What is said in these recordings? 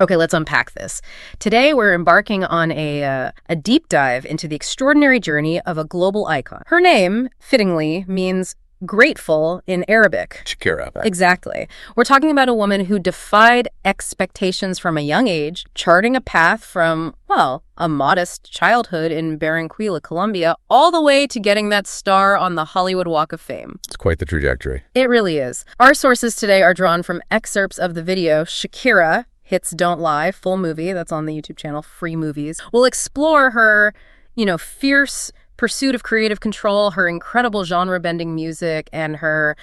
Okay, let's unpack this. Today, we're embarking on a deep dive into the extraordinary journey of a global icon. Her name, fittingly, means grateful in Arabic. Shakira. Exactly. We're talking about a woman who defied expectations from a young age, charting a path from, well, a modest childhood in Barranquilla, Colombia, all the way to getting that star on the Hollywood Walk of Fame. It's quite the trajectory. It really is. Our sources today are drawn from excerpts of the video Shakira, Hits Don't Lie, full movie that's on the YouTube channel, Free Movies. We'll explore her, fierce pursuit of creative control, her incredible genre-bending music, and her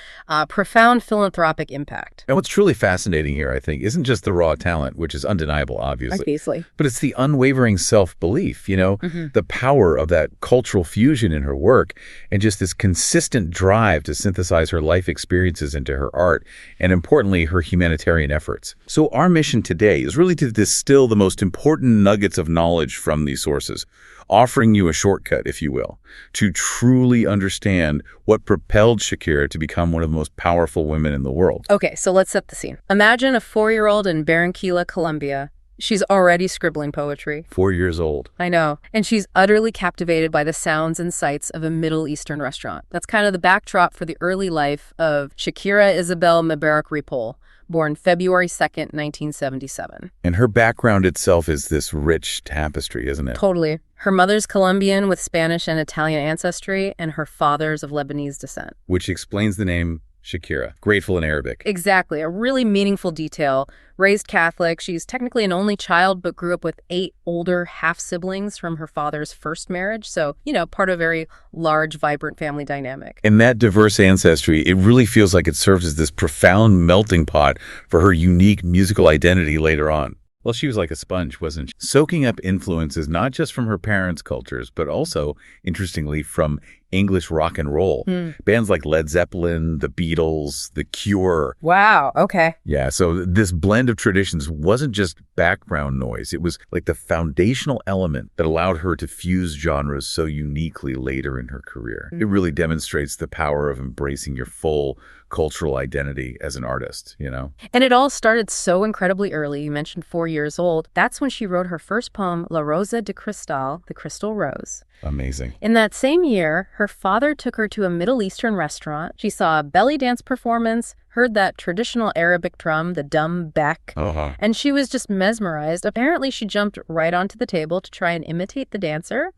profound philanthropic impact. And what's truly fascinating here, I think, isn't just the raw talent, which is undeniable, obviously. But it's the unwavering self-belief, the power of that cultural fusion in her work, and just this consistent drive to synthesize her life experiences into her art, and importantly, her humanitarian efforts. So our mission today is really to distill the most important nuggets of knowledge from these sources, offering you a shortcut, if you will, to truly understand what propelled Shakira to become one of the most powerful women in the world. Okay, so let's set the scene. Imagine a 4-year-old in Barranquilla, Colombia. She's already scribbling poetry. 4 years old. I know. And she's utterly captivated by the sounds and sights of a Middle Eastern restaurant. That's kind of the backdrop for the early life of Shakira Isabel Mebarak Ripoll, born February 2nd, 1977. And her background itself is this rich tapestry, isn't it? Totally. Her mother's Colombian with Spanish and Italian ancestry, and her father's of Lebanese descent. Which explains the name Shakira, grateful in Arabic. Exactly. A really meaningful detail. Raised Catholic, she's technically an only child, but grew up with 8 older half-siblings from her father's first marriage. So, part of a very large, vibrant family dynamic. And that diverse ancestry, it really feels like it serves as this profound melting pot for her unique musical identity later on. Well, she was like a sponge, wasn't she? Soaking up influences not just from her parents' cultures, but also, interestingly, from English rock and roll. Bands like Led Zeppelin, The Beatles, The Cure. Wow, okay. Yeah, so this blend of traditions wasn't just background noise. It was like the foundational element that allowed her to fuse genres so uniquely later in her career. It really demonstrates the power of embracing your full cultural identity as an artist, And it all started so incredibly early. You mentioned 4 years old. That's when she wrote her first poem, La Rosa de Cristal, The Crystal Rose. Amazing. In that same year, her father took her to a Middle Eastern restaurant. She saw a belly dance performance, heard that traditional Arabic drum, the dum bek, and she was just mesmerized. Apparently, she jumped right onto the table to try and imitate the dancer.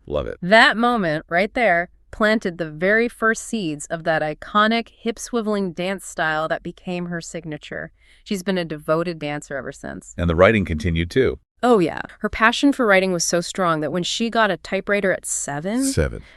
Love it. That moment right there planted the very first seeds of that iconic hip-swiveling dance style that became her signature. She's been a devoted dancer ever since. And the writing continued too. Oh, yeah. Her passion for writing was so strong that when she got a typewriter at 7,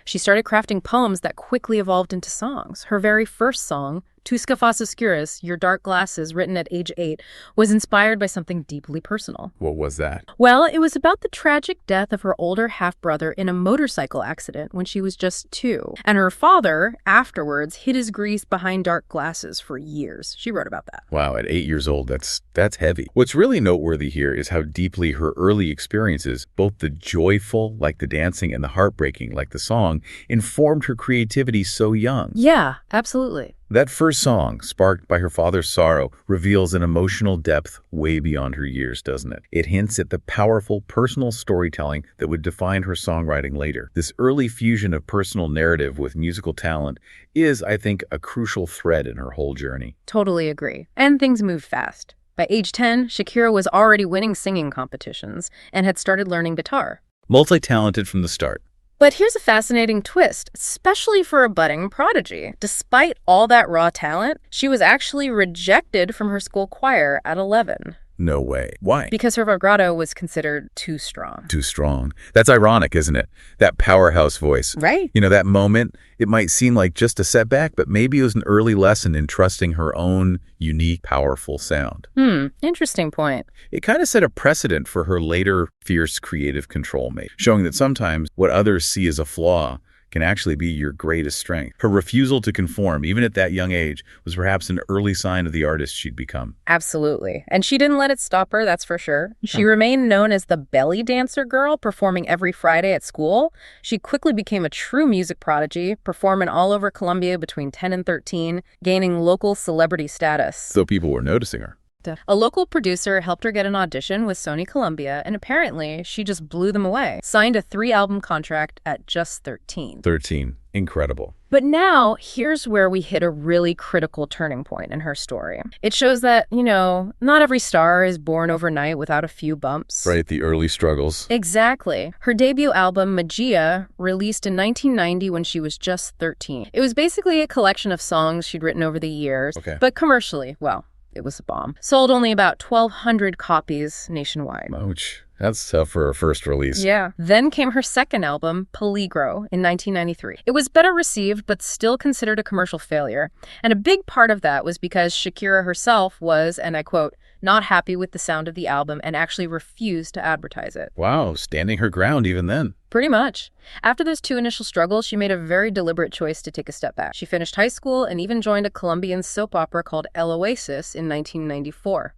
she started crafting poems that quickly evolved into songs. Her very first song, Tus gafas oscuras, Your Dark Glasses, written at age 8, was inspired by something deeply personal. What was that? Well, it was about the tragic death of her older half-brother in a motorcycle accident when she was just 2. And her father, afterwards, hid his grief behind dark glasses for years. She wrote about that. Wow, at 8 years old, that's heavy. What's really noteworthy here is how deeply her early experiences, both the joyful, like the dancing, and the heartbreaking, like the song, informed her creativity so young. Yeah, absolutely. That first song, sparked by her father's sorrow, reveals an emotional depth way beyond her years, doesn't it? It hints at the powerful personal storytelling that would define her songwriting later. This early fusion of personal narrative with musical talent is, I think, a crucial thread in her whole journey. Totally agree. And things moved fast. By age 10, Shakira was already winning singing competitions and had started learning guitar. Multi-talented from the start. But here's a fascinating twist, especially for a budding prodigy. Despite all that raw talent, she was actually rejected from her school choir at 11. No way. Why? Because her vibrato was considered too strong. Too strong. That's ironic, isn't it? That powerhouse voice. Right. That moment, it might seem like just a setback, but maybe it was an early lesson in trusting her own unique, powerful sound. Interesting point. It kind of set a precedent for her later fierce creative control, showing that sometimes what others see as a flaw can actually be your greatest strength. Her refusal to conform, even at that young age, was perhaps an early sign of the artist she'd become. Absolutely. And she didn't let it stop her, that's for sure. She remained known as the belly dancer girl, performing every Friday at school. She quickly became a true music prodigy, performing all over Colombia between 10 and 13, gaining local celebrity status. So people were noticing her. A local producer helped her get an audition with Sony Colombia, and apparently she just blew them away. Signed a 3-album contract at just 13. 13. Incredible. But now, here's where we hit a really critical turning point in her story. It shows that, not every star is born overnight without a few bumps. Right, the early struggles. Exactly. Her debut album, Magia, released in 1990 when she was just 13. It was basically a collection of songs she'd written over the years, but commercially, well, it was a bomb. Sold only about 1,200 copies nationwide. Ouch. That's tough for her first release. Yeah. Then came her second album, Peligro, in 1993. It was better received, but still considered a commercial failure. And a big part of that was because Shakira herself was, and I quote, not happy with the sound of the album and actually refused to advertise it. Wow, standing her ground even then. Pretty much. After those 2 initial struggles, she made a very deliberate choice to take a step back. She finished high school and even joined a Colombian soap opera called El Oasis in 1994.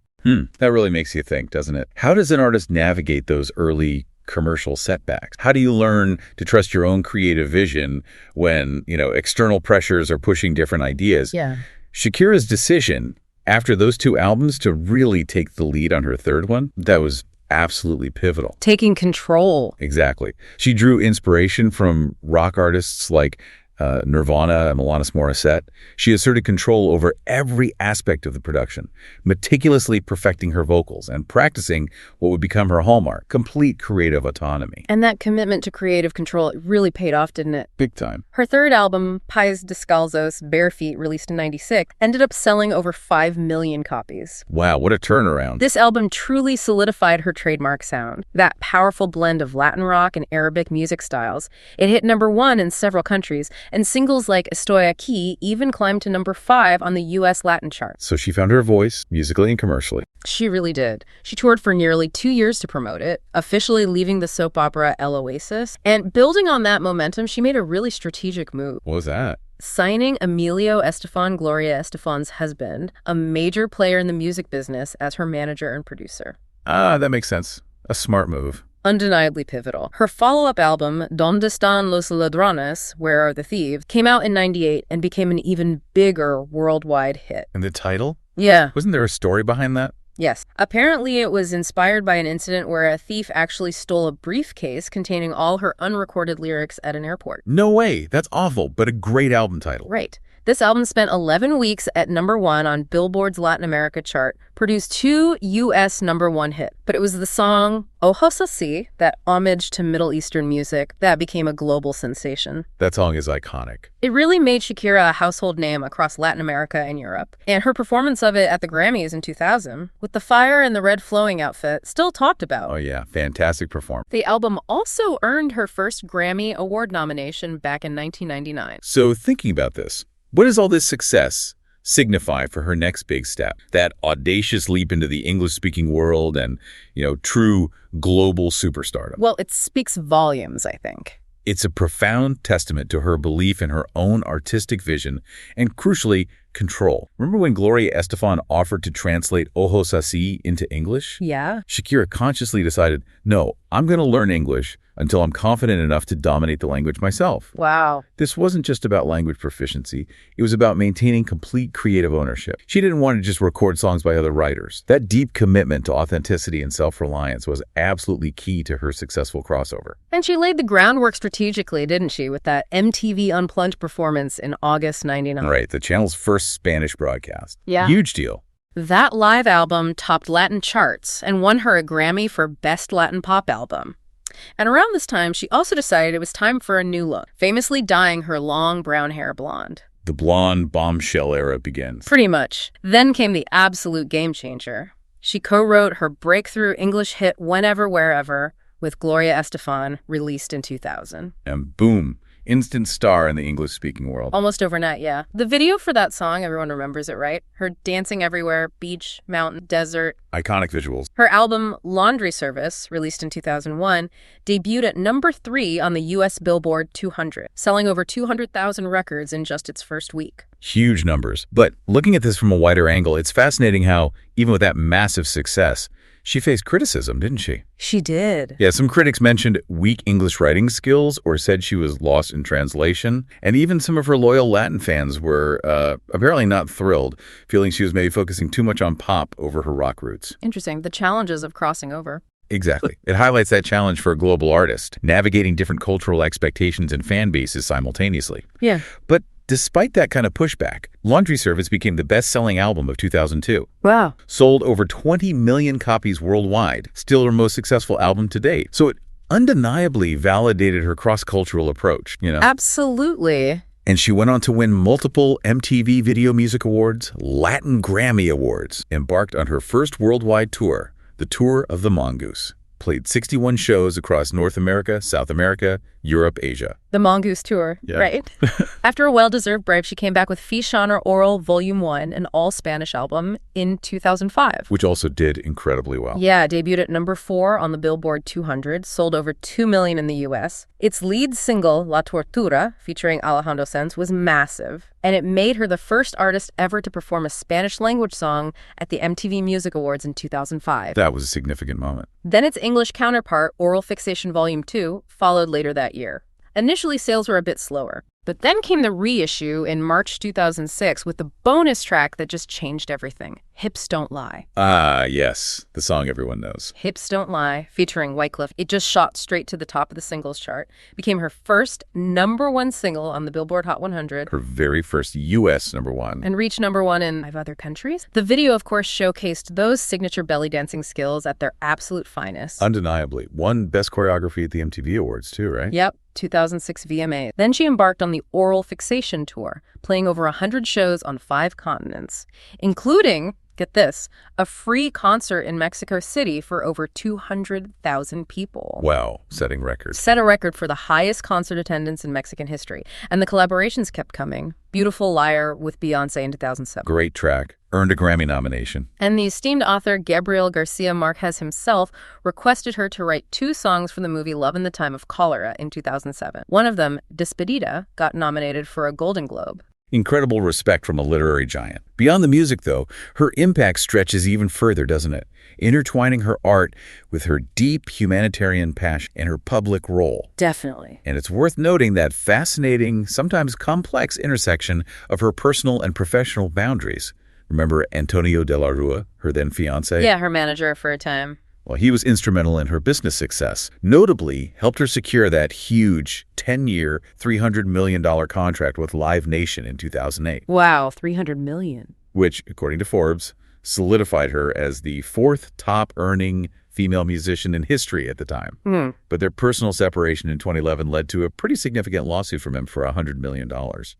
That really makes you think, doesn't it? How does an artist navigate those early commercial setbacks? How do you learn to trust your own creative vision when, external pressures are pushing different ideas? Yeah. Shakira's decision after those 2 albums to really take the lead on her third one, that was absolutely pivotal. Taking control. Exactly. She drew inspiration from rock artists like Nirvana and Alanis Morissette. She asserted control over every aspect of the production, meticulously perfecting her vocals and practicing what would become her hallmark, complete creative autonomy. And that commitment to creative control really paid off, didn't it? Big time. Her third album, Pies Descalzos, Bare Feet, released in 96, ended up selling over 5 million copies. Wow, what a turnaround. This album truly solidified her trademark sound, that powerful blend of Latin rock and Arabic music styles. It hit #1 in several countries, and singles like Estoy Aquí even climbed to #5 on the U.S. Latin chart. So she found her voice, musically and commercially. She really did. She toured for nearly 2 years to promote it, officially leaving the soap opera El Oasis. And building on that momentum, she made a really strategic move. What was that? Signing Emilio Estefan, Gloria Estefan's husband, a major player in the music business, as her manager and producer. That makes sense. A smart move. Undeniably pivotal. Her follow-up album, Donde Están los Ladrones, Where Are the Thieves, came out in 98 and became an even bigger worldwide hit. And the title? Yeah. Wasn't there a story behind that? Yes. Apparently it was inspired by an incident where a thief actually stole a briefcase containing all her unrecorded lyrics at an airport. No way. That's awful, but a great album title. Right. This album spent 11 weeks at #1 on Billboard's Latin America chart, produced 2 U.S. #1 hits. But it was the song Ojos Así, that homage to Middle Eastern music, that became a global sensation. That song is iconic. It really made Shakira a household name across Latin America and Europe. And her performance of it at the Grammys in 2000, with the fire and the red flowing outfit, still talked about. Oh yeah, fantastic performance. The album also earned her first Grammy Award nomination back in 1999. So thinking about this, what does all this success signify for her next big step? That audacious leap into the English-speaking world and, true global superstardom. Well, it speaks volumes, I think. It's a profound testament to her belief in her own artistic vision and, crucially, control. Remember when Gloria Estefan offered to translate Ojos Así into English? Yeah. Shakira consciously decided, no, I'm going to learn English until I'm confident enough to dominate the language myself. Wow. This wasn't just about language proficiency. It was about maintaining complete creative ownership. She didn't want to just record songs by other writers. That deep commitment to authenticity and self-reliance was absolutely key to her successful crossover. And she laid the groundwork strategically, didn't she, with that MTV Unplugged performance in August 99. Right, the channel's first Spanish broadcast. Yeah. Huge deal. That live album topped Latin charts and won her a Grammy for Best Latin Pop Album. And around this time, she also decided it was time for a new look, famously dyeing her long brown hair blonde. The blonde bombshell era begins. Pretty much. Then came the absolute game changer. She co-wrote her breakthrough English hit Whenever, Wherever with Gloria Estefan, released in 2000. And boom, instant star in the English-speaking world. Almost overnight, yeah. The video for that song, everyone remembers it, right? Her dancing everywhere, beach, mountain, desert. Iconic visuals. Her album, Laundry Service, released in 2001, debuted at #3 on the U.S. Billboard 200, selling over 200,000 records in just its first week. Huge numbers. But looking at this from a wider angle, it's fascinating how, even with that massive success, She faced criticism, didn't she? She did. Yeah, some critics mentioned weak English writing skills or said she was lost in translation. And even some of her loyal Latin fans were apparently not thrilled, feeling she was maybe focusing too much on pop over her rock roots. Interesting. The challenges of crossing over. Exactly. It highlights that challenge for a global artist, navigating different cultural expectations and fan bases simultaneously. Yeah. But despite that kind of pushback, Laundry Service became the best-selling album of 2002. Wow. Sold over 20 million copies worldwide, still her most successful album to date. So it undeniably validated her cross-cultural approach, you know? Absolutely. And she went on to win multiple MTV Video Music Awards, Latin Grammy Awards, embarked on her first worldwide tour, the Tour of the Mongoose. Played 61 shows across North America, South America, Europe, Asia. The Mongoose Tour, yeah. Right? After a well-deserved break, she came back with Fishana Oral Volume 1, an all-Spanish album, in 2005. Which also did incredibly well. Yeah, debuted at number 4 on the Billboard 200, sold over 2 million in the U.S. Its lead single, La Tortura, featuring Alejandro Sanz, was massive, and it made her the first artist ever to perform a Spanish-language song at the MTV Music Awards in 2005. That was a significant moment. Then its English counterpart, Oral Fixation Volume 2, followed later that year. Initially, sales were a bit slower, but then came the reissue in March 2006 with the bonus track that just changed everything, Hips Don't Lie. Ah, yes, the song everyone knows. Hips Don't Lie, featuring Wyclef. It just shot straight to the top of the singles chart, became her first #1 single on the Billboard Hot 100. Her very first U.S. #1. And reached #1 in 5 other countries. The video, of course, showcased those signature belly dancing skills at their absolute finest. Undeniably. Won Best Choreography at the MTV Awards, too, right? Yep. 2006 VMA. Then she embarked on the Oral Fixation Tour, playing over 100 shows on 5 continents, including, get this, a free concert in Mexico City for over 200,000 people. Wow, setting records. Set a record for the highest concert attendance in Mexican history. And the collaborations kept coming. Beautiful Liar with Beyoncé in 2007. Great track. Earned a Grammy nomination. And the esteemed author Gabriel Garcia Marquez himself requested her to write 2 songs for the movie Love in the Time of Cholera in 2007. One of them, Despedida, got nominated for a Golden Globe. Incredible respect from a literary giant. Beyond the music, though, her impact stretches even further, doesn't it? Intertwining her art with her deep humanitarian passion and her public role. Definitely. And it's worth noting that fascinating, sometimes complex intersection of her personal and professional boundaries. Remember Antonio de la Rua, her then fiancé? Yeah, her manager for a time. Well, he was instrumental in her business success. Notably, helped her secure that huge 10-year, $300 million contract with Live Nation in 2008. Wow, $300 million. Which, according to Forbes, solidified her as the 4th top-earning female musician in history at the time. But their personal separation in 2011 led to a pretty significant lawsuit from him for $100 million.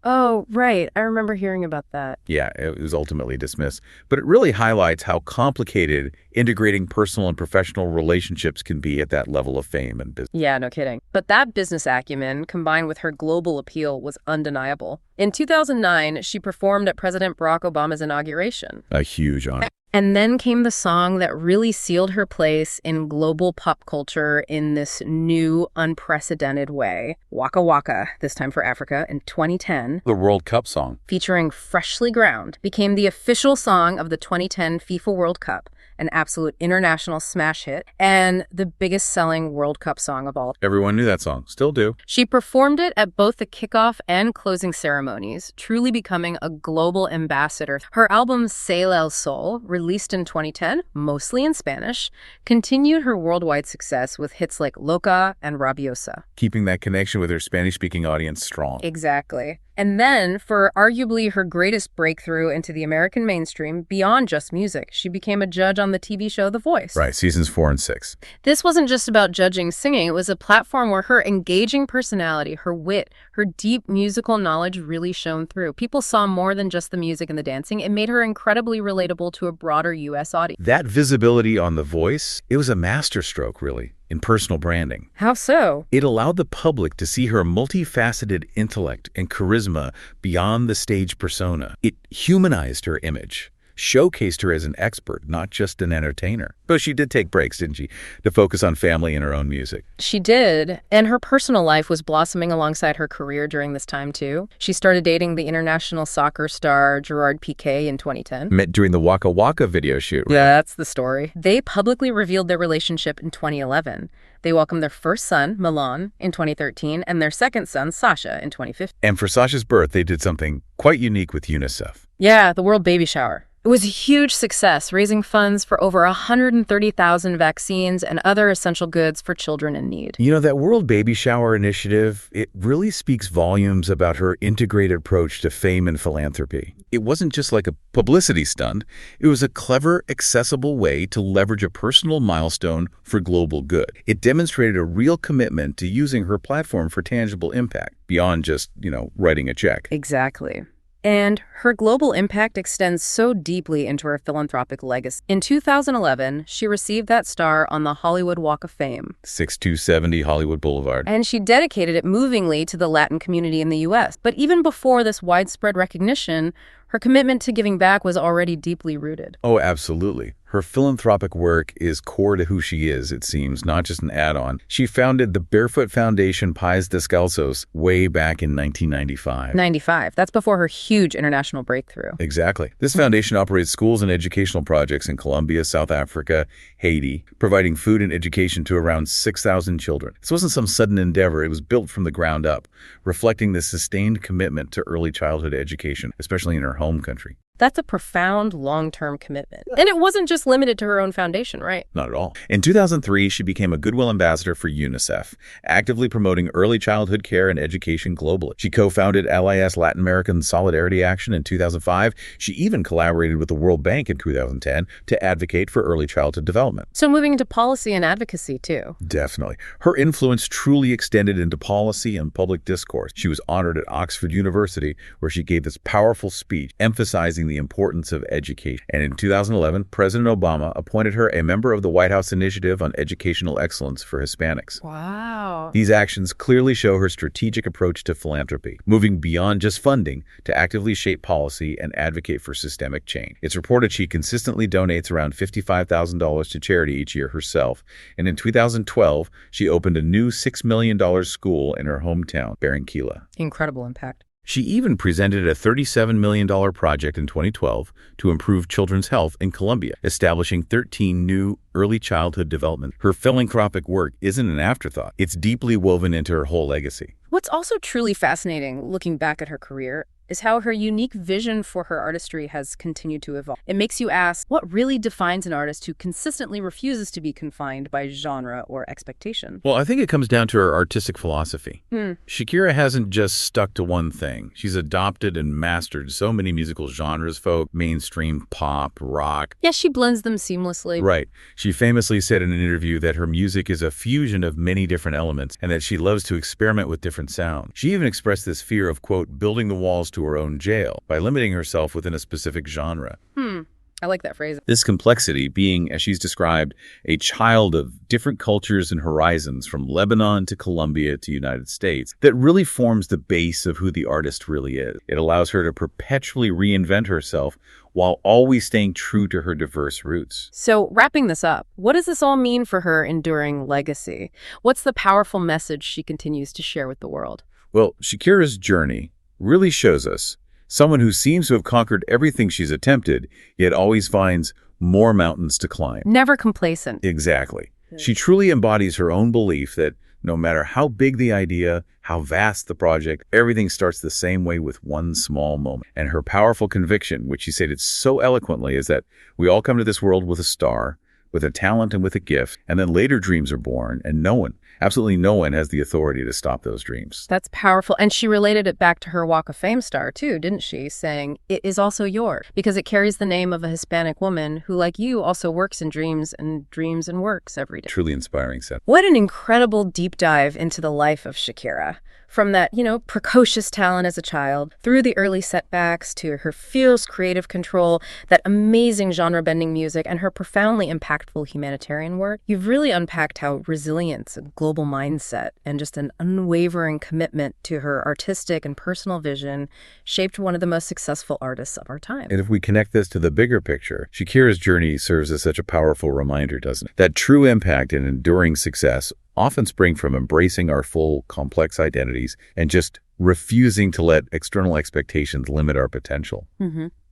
Oh, right. I remember hearing about that. Yeah, it was ultimately dismissed. But it really highlights how complicated integrating personal and professional relationships can be at that level of fame and business. Yeah, no kidding. But that business acumen, combined with her global appeal, was undeniable. In 2009, she performed at President Barack Obama's inauguration. A huge honor. And then came the song that really sealed her place in global pop culture in this new, unprecedented way. Waka Waka, this time for Africa, in 2010. The World Cup song. Featuring Freshly Ground, became the official song of the 2010 FIFA World Cup, an absolute international smash hit, and the biggest selling World Cup song of all. Everyone knew that song. Still do. She performed it at both the kickoff and closing ceremonies, truly becoming a global ambassador. Her album Sail El Sol, released in 2010, mostly in Spanish, continued her worldwide success with hits like Loca and Rabiosa. Keeping that connection with her Spanish-speaking audience strong. Exactly. And then, for arguably her greatest breakthrough into the American mainstream, beyond just music, she became a judge on the TV show The Voice. Right, seasons 4 and 6. This wasn't just about judging singing. It was a platform where her engaging personality, her wit, her deep musical knowledge really shone through. People saw more than just the music and the dancing. It made her incredibly relatable to a broader U.S. audience. That visibility on The Voice, it was a masterstroke, really, in personal branding. How so? It allowed the public to see her multifaceted intellect and charisma beyond the stage persona. It humanized her image, showcased her as an expert, not just an entertainer. But she did take breaks, didn't she, to focus on family and her own music. She did, and her personal life was blossoming alongside her career during this time, too. She started dating the international soccer star Gerard Piqué in 2010. Met during the Waka Waka video shoot. Right? Yeah, that's the story. They publicly revealed their relationship in 2011. They welcomed their first son, Milan, in 2013, and their second son, Sasha, in 2015. And for Sasha's birth, they did something quite unique with UNICEF. Yeah, the World Baby Shower. It was a huge success, raising funds for over 130,000 vaccines and other essential goods for children in need. You know, that World Baby Shower initiative, it really speaks volumes about her integrated approach to fame and philanthropy. It wasn't just like a publicity stunt. It was a clever, accessible way to leverage a personal milestone for global good. It demonstrated a real commitment to using her platform for tangible impact, beyond just, writing a check. Exactly. And her global impact extends so deeply into her philanthropic legacy. In 2011, she received that star on the Hollywood Walk of Fame. 6270 Hollywood Boulevard. And she dedicated it movingly to the Latin community in the U.S. But even before this widespread recognition, her commitment to giving back was already deeply rooted. Oh, absolutely. Her philanthropic work is core to who she is, it seems, not just an add-on. She founded the Barefoot Foundation Pies Descalzos way back in 1995. That's before her huge international breakthrough. Exactly. This foundation operates schools and educational projects in Colombia, South Africa, Haiti, providing food and education to around 6,000 children. This wasn't some sudden endeavor. It was built from the ground up, reflecting the sustained commitment to early childhood education, especially in her home country. That's a profound long-term commitment. And it wasn't just limited to her own foundation, right? Not at all. In 2003, she became a Goodwill Ambassador for UNICEF, actively promoting early childhood care and education globally. She co-founded LIS Latin American Solidarity Action in 2005. She even collaborated with the World Bank in 2010 to advocate for early childhood development. So moving into policy and advocacy, too. Definitely. Her influence truly extended into policy and public discourse. She was honored at Oxford University, where she gave this powerful speech emphasizing the importance of education. And in 2011, President Obama appointed her a member of the White House Initiative on Educational Excellence for Hispanics. Wow. These actions clearly show her strategic approach to philanthropy, moving beyond just funding to actively shape policy and advocate for systemic change. It's reported she consistently donates around $55,000 to charity each year herself. And in 2012, she opened a new $6 million school in her hometown, Barranquilla. Incredible impact. She even presented a $37 million project in 2012 to improve children's health in Colombia, establishing 13 new early childhood development. Her philanthropic work isn't an afterthought. It's deeply woven into her whole legacy. What's also truly fascinating, looking back at her career, is how her unique vision for her artistry has continued to evolve. It makes you ask, what really defines an artist who consistently refuses to be confined by genre or expectation? Well, I think it comes down to her artistic philosophy. Shakira hasn't just stuck to one thing. She's adopted and mastered so many musical genres, folk, mainstream, pop, rock. Yes, she blends them seamlessly. Right. She famously said in an interview that her music is a fusion of many different elements and that she loves to experiment with different sounds. She even expressed this fear of, quote, building the walls to her own jail by limiting herself within a specific genre. I like that phrase. This complexity being, as she's described, a child of different cultures and horizons from Lebanon to Colombia to United States that really forms the base of who the artist really is. It allows her to perpetually reinvent herself while always staying true to her diverse roots. So wrapping this up, what does this all mean for her enduring legacy? What's the powerful message she continues to share with the world? Well, Shakira's journey really shows us someone who seems to have conquered everything she's attempted, yet always finds more mountains to climb. Never complacent. Exactly. She truly embodies her own belief that no matter how big the idea, how vast the project, everything starts the same way with one small moment. And her powerful conviction, which she stated so eloquently, is that we all come to this world with a star, with a talent and with a gift, and then later dreams are born, and no one, absolutely no one, has the authority to stop those dreams. That's powerful. And she related it back to her Walk of Fame star, too, didn't she? Saying, it is also yours, because it carries the name of a Hispanic woman who, like you, also works and dreams and works every day. Truly inspiring set. What an incredible deep dive into the life of Shakira. From that, precocious talent as a child, through the early setbacks, to her fierce creative control, that amazing genre-bending music, and her profoundly impactful humanitarian work, you've really unpacked how resilience, global mindset and just an unwavering commitment to her artistic and personal vision shaped one of the most successful artists of our time. And if we connect this to the bigger picture, Shakira's journey serves as such a powerful reminder, doesn't it? That true impact and enduring success often spring from embracing our full, complex identities and just refusing to let external expectations limit our potential.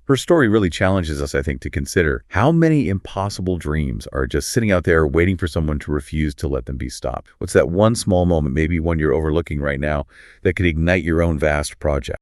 Her story really challenges us, I think, to consider how many impossible dreams are just sitting out there waiting for someone to refuse to let them be stopped. What's that one small moment, maybe one you're overlooking right now, that could ignite your own vast project?